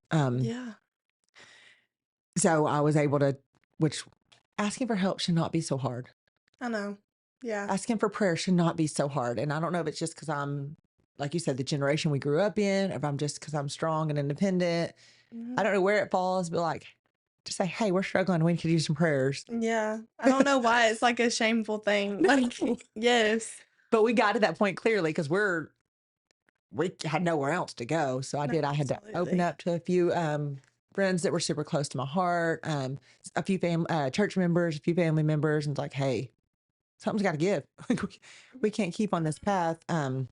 Speaker 2: So I was able to, which asking for help should not be so hard.
Speaker 1: I know. Yeah.
Speaker 2: Asking for prayer should not be so hard. And I don't know if it's just because I'm, like you said, the generation we grew up in, or if I'm just because I'm strong and independent. I don't know where it falls, but like, just say, hey, we're struggling. We could use some prayers.
Speaker 1: Yeah. I don't know why it's like a shameful thing. Like, yes.
Speaker 2: But we got to that point clearly because we had nowhere else to go. So I had to open up to a few friends that were super close to my heart, a few church members, a few family members, and it's like, hey, something's got to give. We can't keep on this path. But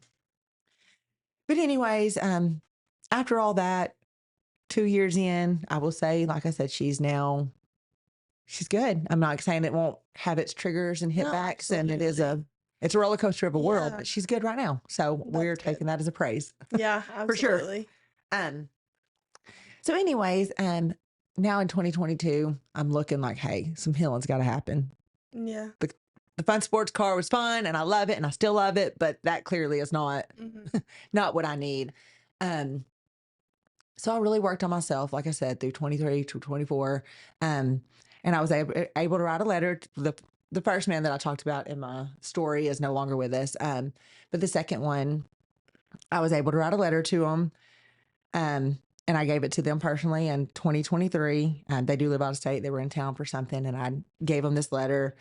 Speaker 2: anyways, after all that, 2 years in, I will say, like I said, she's good. I'm not saying it won't have its triggers and hitbacks, and it's a roller coaster of a world, but she's good right now. So we're taking that as a praise.
Speaker 1: Yeah, absolutely.
Speaker 2: For sure. So anyways, now in 2022, I'm looking like, hey, some healing's got to happen.
Speaker 1: Yeah.
Speaker 2: The fun sports car was fun, and I love it, and I still love it, but that clearly is not not what I need. So I really worked on myself, like I said, through 23 to 24. And I was able to write a letter. The first man that I talked about in my story is no longer with us. But the second one, I was able to write a letter to him. And I gave it to them personally in 2023. They do live out of state. They were in town for something, and I gave them this letter.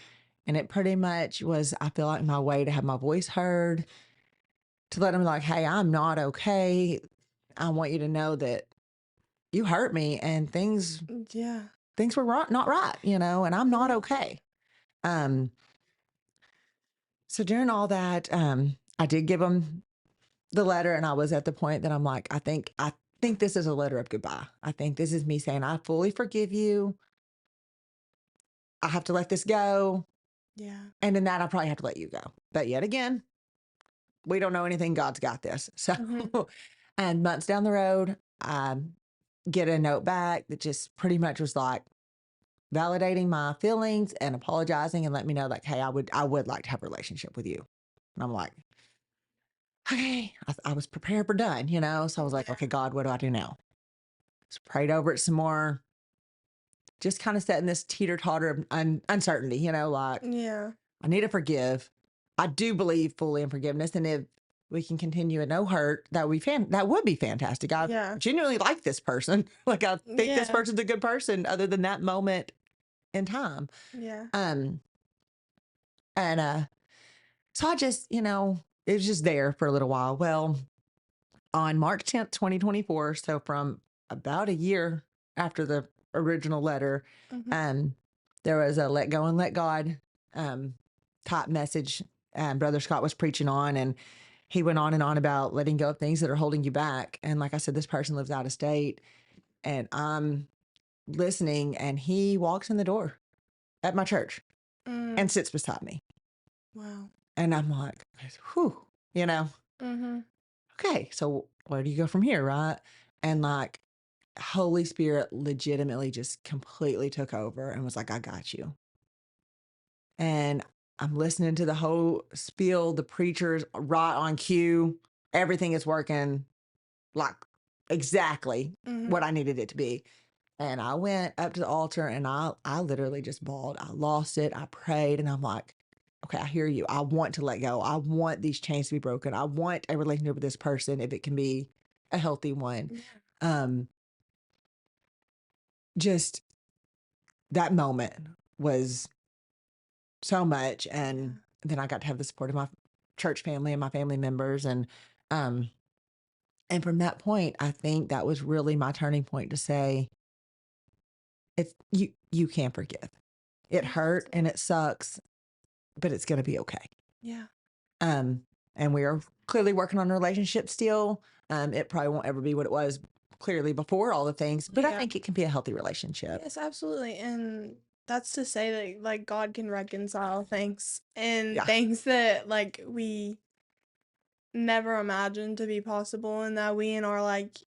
Speaker 2: And it pretty much was, I feel like, my way to have my voice heard, to let them like, hey, I'm not okay. I want you to know that you hurt me, and things were not right, you know, and I'm not okay. So during all that, I did give them the letter, and I was at the point that I'm like, I think this is a letter of goodbye. I think this is me saying, I fully forgive you. I have to let this go.
Speaker 1: Yeah.
Speaker 2: And in that, I probably have to let you go. But yet again, we don't know anything. God's got this. So, and months down the road, I get a note back that just pretty much was like validating my feelings and apologizing and let me know like, hey, I would like to have a relationship with you. And I'm like, okay, I was prepared for done, you know? So I was like, okay, God, what do I do now? Just prayed over it some more. Just kind of setting this teeter totter of uncertainty, you know, like,
Speaker 1: Yeah.
Speaker 2: I need to forgive. I do believe fully in forgiveness. And if we can continue at no hurt, that would be fantastic. I genuinely like this person. Like, I think this person's a good person other than that moment in time.
Speaker 1: Yeah.
Speaker 2: And so I just, you know, it was just there for a little while. Well, on March 10th, 2024, so from about a year after the original letter, there was a let go and let God type message Brother Scott was preaching on, and he went on and on about letting go of things that are holding you back. And like I said, this person lives out of state, and I'm listening, and he walks in the door at my church and sits beside me.
Speaker 1: Wow.
Speaker 2: And I'm like, whew, you know, okay, so where do you go from here, right? And like, Holy Spirit legitimately just completely took over and was like, I got you. And I'm listening to the whole spiel, the preacher's right on cue. Everything is working like exactly what I needed it to be. And I went up to the altar and I literally just bawled. I lost it. I prayed and I'm like, okay, I hear you. I want to let go. I want these chains to be broken. I want a relationship with this person if it can be a healthy one. Just that moment was so much. And then I got to have the support of my church family and my family members. And from that point, I think that was really my turning point to say, it's you can forgive. It hurt and it sucks, but it's going to be okay.
Speaker 1: Yeah.
Speaker 2: And we are clearly working on a relationship still. It probably won't ever be what it was clearly before all the things, but I think it can be a healthy relationship.
Speaker 1: Yes, absolutely. And that's to say that like God can reconcile things and things that like we never imagined to be possible, and that we in our like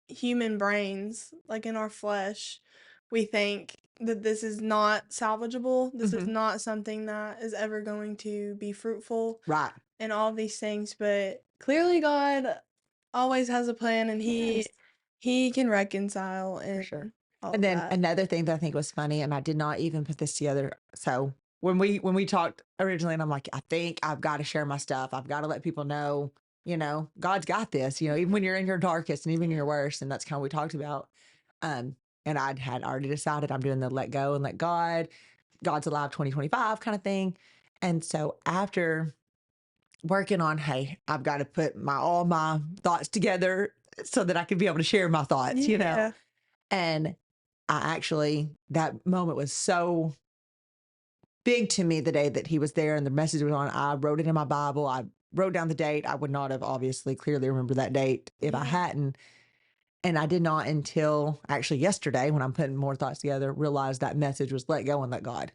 Speaker 1: human brains, like in our flesh, we think that this is not salvageable. This is not something that is ever going to be fruitful.
Speaker 2: Right.
Speaker 1: And all these things, but clearly God always has a plan, and he can reconcile and
Speaker 2: sure.
Speaker 1: all
Speaker 2: And then
Speaker 1: that.
Speaker 2: another thing that I think was funny, and I did not even put this together. So when we talked originally, and I'm like, I think I've got to share my stuff. I've got to let people know, you know, God's got this, you know, even when you're in your darkest and even your worst. And that's kind of what we talked about. And I'd had already decided I'm doing the let go and let God, God's alive 2025 kind of thing. And so after working on, hey, I've got to put all my thoughts together so that I can be able to share my thoughts, you know. And I actually, that moment was so big to me the day that he was there and the message was on. I wrote it in my Bible. I wrote down the date. I would not have obviously clearly remember that date if I hadn't. And I did not until actually yesterday, when I'm putting more thoughts together, realize that message was let go and let God.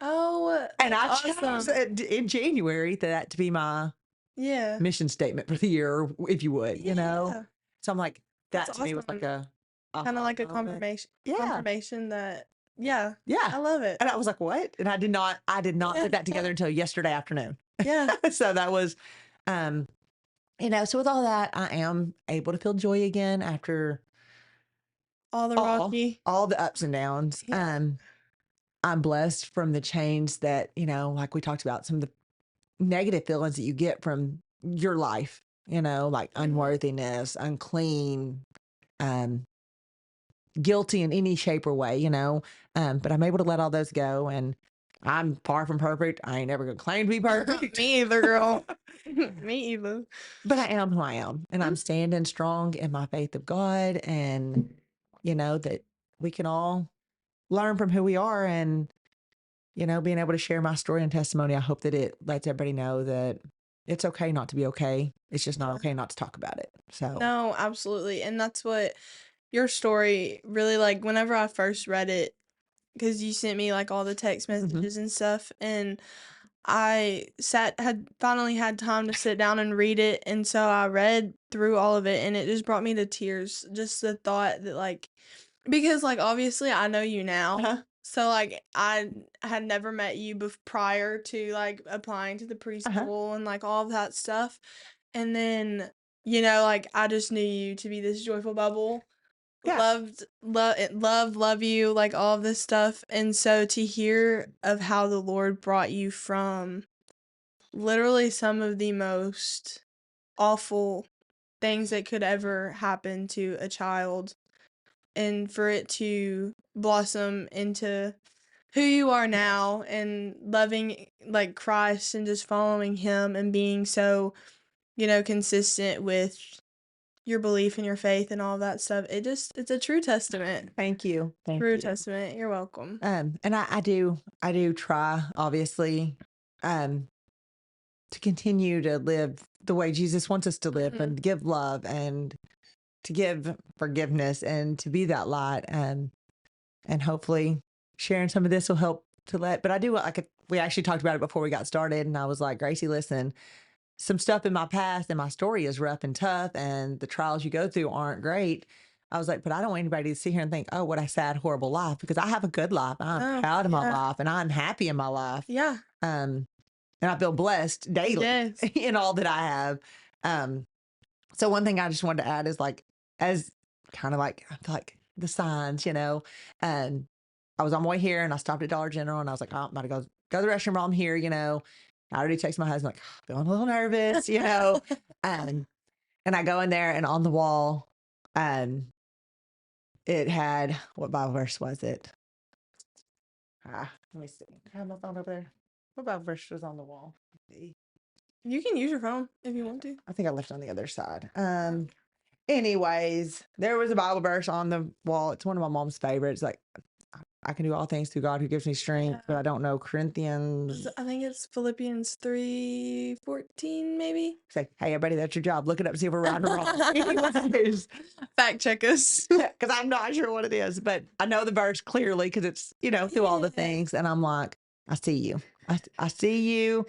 Speaker 1: Oh,
Speaker 2: and I
Speaker 1: awesome.
Speaker 2: chose in January that to be my mission statement for the year, if you would, you know? So I'm like, that
Speaker 1: That's
Speaker 2: to me was like a
Speaker 1: kind of like a
Speaker 2: moment.
Speaker 1: confirmation that
Speaker 2: Yeah.
Speaker 1: I love it.
Speaker 2: And I was like, what? And I did not put that together until yesterday afternoon.
Speaker 1: Yeah.
Speaker 2: So that was, you know, so with all that, I am able to feel joy again after
Speaker 1: all the
Speaker 2: ups and downs.
Speaker 1: Yeah.
Speaker 2: I'm blessed from the chains that, you know, like we talked about, some of the negative feelings that you get from your life, you know, like unworthiness, unclean, guilty in any shape or way, you know. But I'm able to let all those go, and I'm far from perfect. I ain't ever gonna claim to be perfect.
Speaker 1: Me either, girl. Me either.
Speaker 2: But I am who I am, and I'm standing strong in my faith of God, and you know that we can all learn from who we are, and you know, being able to share my story and testimony. I hope that it lets everybody know that it's okay not to be okay. It's just not okay not to talk about it. So
Speaker 1: No, absolutely. And that's what your story really, like, whenever I first read it, because you sent me like all the text messages and stuff, and I had finally had time to sit down and read it, and so I read through all of it, and it just brought me to tears. Just the thought that, like, because, like, obviously I know you now, so, like, I had never met you prior to, like, applying to the preschool and, like, all of that stuff, and then, like, I just knew you to be this joyful bubble.
Speaker 2: yeah,
Speaker 1: Love you, like, all of this stuff, and so to hear of how the Lord brought you from literally some of the most awful things that could ever happen to a child, and for it to blossom into who you are now and loving, like, Christ and just following him and being so, consistent with your belief and your faith and all that stuff. It's a true testament.
Speaker 2: thank you. Thank
Speaker 1: True
Speaker 2: you.
Speaker 1: testament. You're welcome.
Speaker 2: And I do try, obviously, to continue to live the way Jesus wants us to live and give love and to give forgiveness and to be that light. And hopefully sharing some of this will help but I do, we actually talked about it before we got started. And I was like, Gracie, listen, some stuff in my past and my story is rough and tough and the trials you go through aren't great. I was like, but I don't want anybody to sit here and think, oh, what a sad, horrible life, because I have a good life. I'm proud of my life and I'm happy in my life.
Speaker 1: Yeah.
Speaker 2: And I feel blessed daily in all that I have. So one thing I just wanted to add is, like, as kind of like, I feel like the signs, and I was on my way here and I stopped at Dollar General and I was like, oh, I'm about to go to the restroom while I'm here, I already texted my husband, like, feeling a little nervous, and I go in there and on the wall, it had, what Bible verse was it? Let me see. I have my phone over there. What Bible verse was on the wall?
Speaker 1: You can use your phone if you want to.
Speaker 2: I think I left it on the other side. Anyways, there was a Bible verse on the wall. It's one of my mom's favorites. Like, I can do all things through God who gives me strength, but I don't know Corinthians.
Speaker 1: I think it's Philippians 3:14, maybe.
Speaker 2: Say, hey, everybody, that's your job. Look it up, see if we're right or wrong. Anyways,
Speaker 1: fact check us.
Speaker 2: Because I'm not sure what it is, but I know the verse clearly because it's, through all the things. And I'm like, I see you. I see you.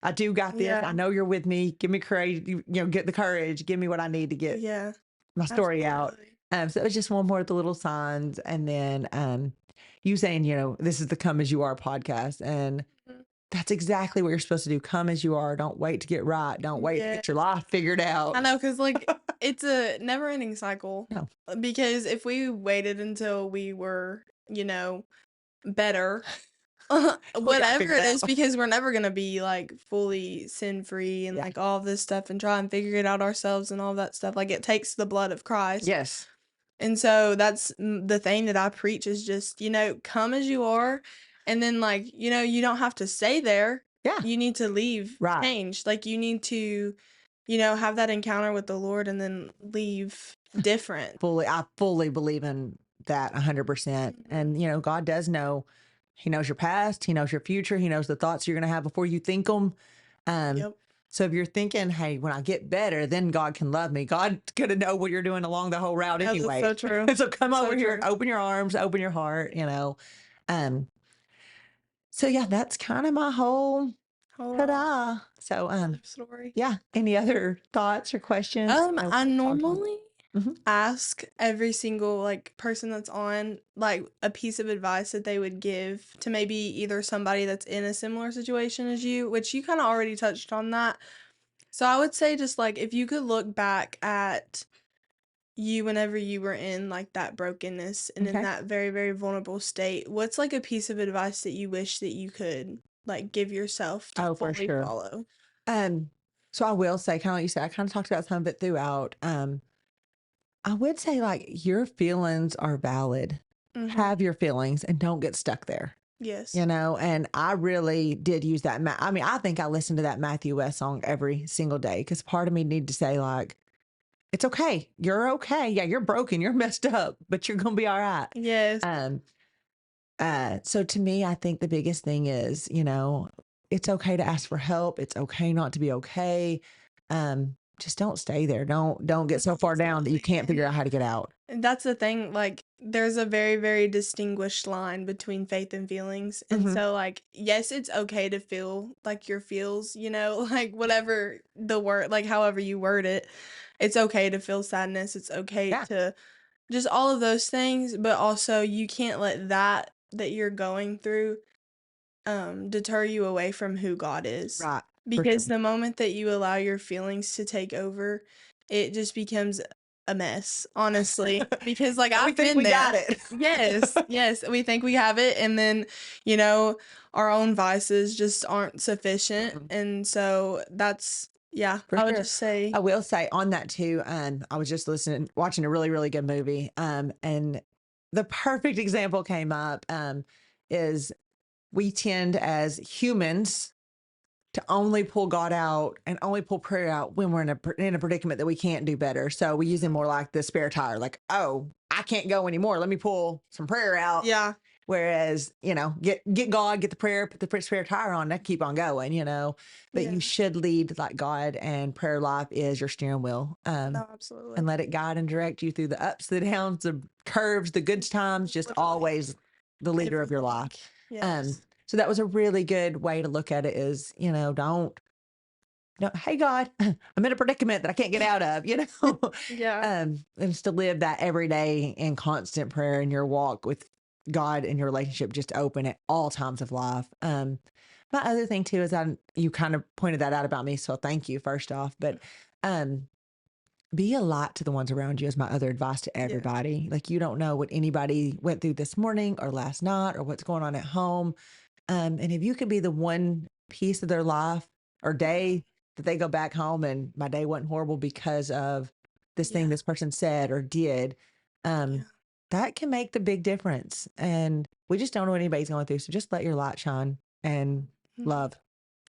Speaker 2: I do got this. I know you're with me. Give me courage. Get the courage. Give me what I need to get my story out. So it was just one more of the little signs. And then you saying, this is the Come As You Are podcast. And that's exactly what you're supposed to do. Come as you are. Don't wait to get right. Don't wait to get your life figured out.
Speaker 1: I know, because, like, it's a never-ending cycle.
Speaker 2: No.
Speaker 1: Because if we waited until we were, better, whatever it is, because we're never going to be, like, fully sin-free and, like, all this stuff and try and figure it out ourselves and all that stuff. Like, it takes the blood of Christ.
Speaker 2: Yes.
Speaker 1: And so that's the thing that I preach is just, come as you are. And then, like, you don't have to stay there.
Speaker 2: Yeah.
Speaker 1: You need to leave changed. Like, you need to, have that encounter with the Lord and then leave different.
Speaker 2: I fully believe in that 100%. And, God does know. He knows your past. He knows your future. He knows the thoughts you're going to have before you think them. So if you're thinking, hey, when I get better, then God can love me. God's going to know what you're doing along the whole route anyway.
Speaker 1: That's so true.
Speaker 2: So come over here and open your arms, open your heart, So yeah, that's kind of my whole ta-da. So
Speaker 1: story.
Speaker 2: Yeah. Any other thoughts or questions?
Speaker 1: I normally ask every single, like, person that's on, like, a piece of advice that they would give to maybe either somebody that's in a similar situation as you, which you kind of already touched on that. So I would say, just, like, if you could look back at you whenever you were in, like, that brokenness and in that very, very vulnerable state, what's, like, a piece of advice that you wish that you could, like, give yourself to fully follow?
Speaker 2: So I will say, kind of like you said, I kind of talked about some of it throughout. I would say, like, your feelings are valid. Have your feelings and don't get stuck there.
Speaker 1: Yes.
Speaker 2: And I really did use that. I think I listened to that Matthew West song every single day because part of me needed to say, like, it's okay. You're okay. Yeah, you're broken. You're messed up, but you're going to be all right.
Speaker 1: Yes.
Speaker 2: So to me, I think the biggest thing is, it's okay to ask for help. It's okay not to be okay. Just don't stay there. Don't get so far down that you can't figure out how to get out.
Speaker 1: And that's the thing, like, there's a very, very distinguished line between faith and feelings. And so, like, yes, it's okay to feel like your feels, like whatever the word, like however you word it, it's okay to feel sadness. It's okay to just all of those things, but also you can't let that you're going through deter you away from who God is.
Speaker 2: Right.
Speaker 1: Because the moment that you allow your feelings to take over, it just becomes a mess, honestly. Because like I've been there.
Speaker 2: Got it.
Speaker 1: Yes, we think we have it, and then our own vices just aren't sufficient, and so that's I would just say.
Speaker 2: I will say on that too. I was just watching a really, really good movie. And the perfect example came up. Is we tend as humans to only pull God out and only pull prayer out when we're in a predicament that we can't do better. So we use him more like the spare tire, like, oh, I can't go anymore. Let me pull some prayer out.
Speaker 1: Yeah.
Speaker 2: Whereas, get God, get the prayer, put the spare tire on, and keep on going, But you should lead like God, and prayer life is your steering wheel.
Speaker 1: No, absolutely.
Speaker 2: And let it guide and direct you through the ups, the downs, the curves, the good times, just always the leader of your life.
Speaker 1: Yes.
Speaker 2: So that was a really good way to look at it is, don't, hey God, I'm in a predicament that I can't get out of,
Speaker 1: Yeah.
Speaker 2: And just to live that every day in constant prayer in your walk with God and your relationship just open at all times of life. My other thing too is you kind of pointed that out about me. So thank you first off, but, be a light to the ones around you is my other advice to everybody. Like you don't know what anybody went through this morning or last night or what's going on at home. And if you could be the one piece of their life or day that they go back home and my day wasn't horrible because of this thing this person said or did, that can make the big difference. And we just don't know what anybody's going through. So just let your light shine and love.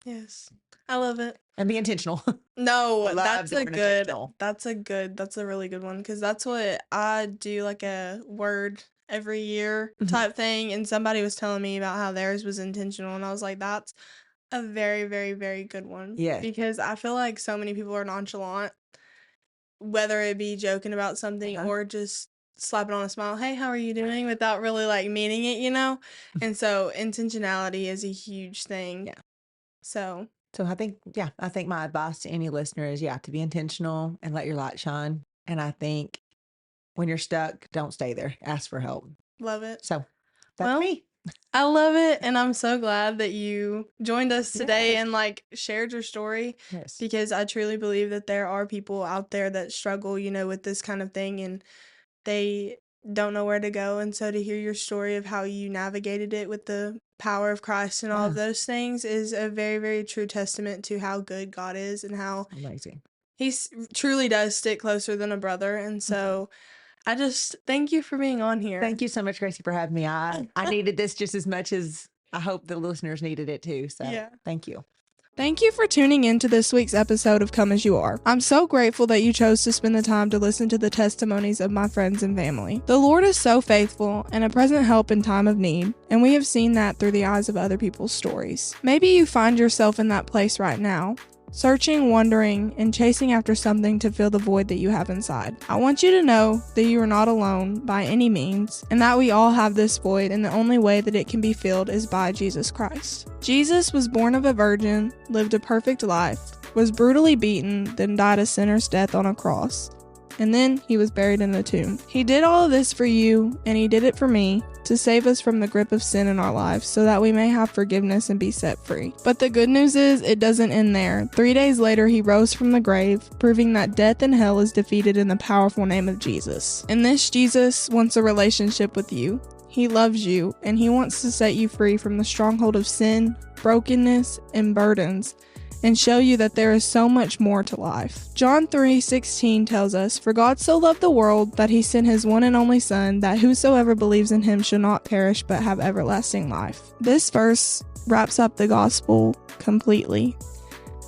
Speaker 1: Yes. I love it.
Speaker 2: And be intentional.
Speaker 1: No, that's a really good one. Because that's what I do, like a word every year type thing. And somebody was telling me about how theirs was intentional. And I was like, that's a very, very, very good one.
Speaker 2: Yeah.
Speaker 1: Because I feel like so many people are nonchalant, whether it be joking about something or just slapping on a smile, hey, how are you doing, without really like meaning it, And so intentionality is a huge thing.
Speaker 2: Yeah.
Speaker 1: So
Speaker 2: I think my advice to any listener is, to be intentional and let your light shine. And I think when you're stuck, don't stay there. Ask for help.
Speaker 1: Love it.
Speaker 2: So that's me.
Speaker 1: I love it. And I'm so glad that you joined us today and like shared your story.
Speaker 2: Yes.
Speaker 1: Because I truly believe that there are people out there that struggle, with this kind of thing, and they don't know where to go. And so to hear your story of how you navigated it with the power of Christ and all of those things is a very, very true testament to how good God is and how
Speaker 2: amazing
Speaker 1: he truly does stick closer than a brother. And so I just thank you for being on here.
Speaker 2: Thank you so much, Gracie, for having me. I needed this just as much as I hope the listeners needed it too. So thank you.
Speaker 1: Thank you for tuning in to this week's episode of Come As You Are. I'm so grateful that you chose to spend the time to listen to the testimonies of my friends and family. The Lord is so faithful and a present help in time of need, and we have seen that through the eyes of other people's stories. Maybe you find yourself in that place right now, searching, wondering, and chasing after something to fill the void that you have inside. I want you to know that you are not alone by any means, and that we all have this void, and the only way that it can be filled is by Jesus Christ. Jesus was born of a virgin, lived a perfect life, was brutally beaten, then died a sinner's death on a cross. And then he was buried in a tomb. He did all of this for you, and he did it for me, to save us from the grip of sin in our lives so that we may have forgiveness and be set free. But the good news is, it doesn't end there. 3 days later, he rose from the grave, proving that death and hell is defeated in the powerful name of Jesus. And this Jesus wants a relationship with you. He loves you, and he wants to set you free from the stronghold of sin, brokenness, and burdens, and show you that there is so much more to life. John 3:16 tells us, "For God so loved the world that he sent his one and only Son, that whosoever believes in him shall not perish but have everlasting life." This verse wraps up the gospel completely.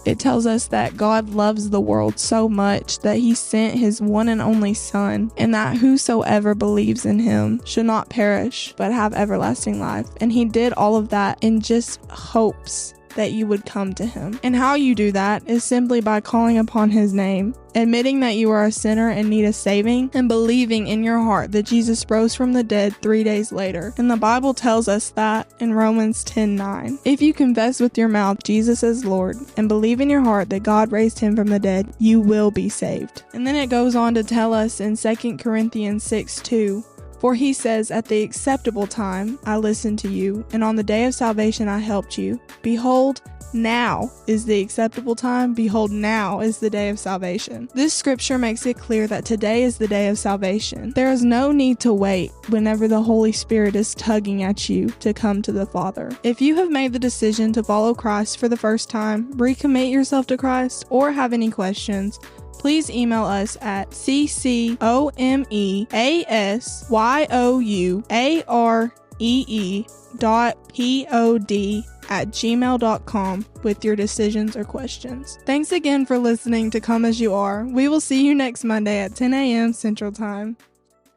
Speaker 1: It tells us that God loves the world so much that he sent his one and only Son, and that whosoever believes in him should not perish but have everlasting life. And he did all of that in just hopes that you would come to him. And how you do that is simply by calling upon his name, admitting that you are a sinner and need a saving, and believing in your heart that Jesus rose from the dead 3 days later. And the Bible tells us that in Romans 10:9. If you confess with your mouth Jesus as Lord and believe in your heart that God raised him from the dead, you will be saved. And then it goes on to tell us in 2 Corinthians 6:2, for he says, at the acceptable time I listened to you, and on the day of salvation I helped you. Behold, now is the acceptable time. Behold, now is the day of salvation. This scripture makes it clear that today is the day of salvation. There is no need to wait whenever the Holy Spirit is tugging at you to come to the Father. If you have made the decision to follow Christ for the first time, recommit yourself to Christ, or have any questions, please email us at ccomeasoyouaree.pod@gmail.com with your decisions or questions. Thanks again for listening to Come As You Are. We will see you next Monday at 10 a.m. Central Time.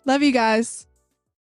Speaker 1: Love you guys.